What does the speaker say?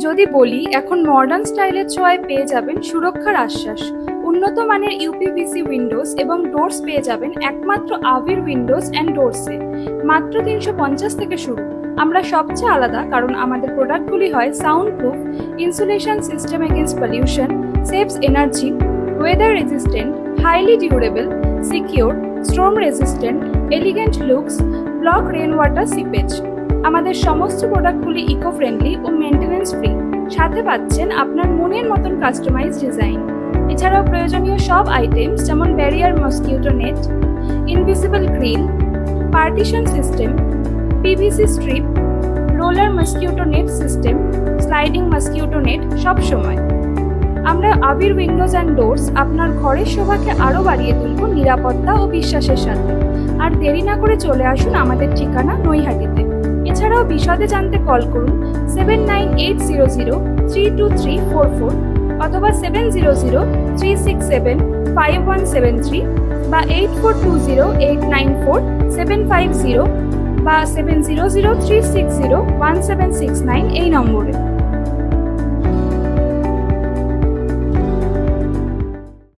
যদি বলি এখন মডার্ন স্টাইলের ছোঁয়ায় পেয়ে যাবেন সুরক্ষার আশ্বাস। উন্নত মানের ইউপিভিসি উইন্ডোজ এবং ডোরস পেয়ে যাবেন একমাত্র আবির উইন্ডোজ অ্যান্ড ডোরসে। মাত্র 350 থেকে শুরু। আমরা সবচেয়ে আলাদা কারণ আমাদের প্রোডাক্টগুলি হয় sound proof, insulation system against pollution, saves energy, weather resistant, highly durable, secure, storm resistant, elegant looks, block rain water seepage. আমাদের সমস্ত প্রোডাক্টগুলি ইকো ফ্রেন্ডলি ও মেনটেন্যান্স ফ্রি। সাথে পাচ্ছেন আপনার মনের মতন কাস্টমাইজ ডিজাইন। এছাড়াও প্রয়োজনীয় সব আইটেমস যেমন barrier mosquito net, invisible grill, partition system, PVC strip, roller mosquito net system, sliding mosquito net সব সময়। আমরা আবির উইন্ডোজ অ্যান্ড ডোরস আপনার ঘরের শোভাকে আরও বাড়িয়ে তুলব নিরাপত্তা ও বিশ্বাসের সাথে। আর দেরি না করে চলে আসুন আমাদের ঠিকানা নৈহাটিতে। এছাড়াও বিশদে জানতে কল করুন 7980032344 অথবা 7003675173 বা 8420894750 বা 7003601769 এই নম্বরে।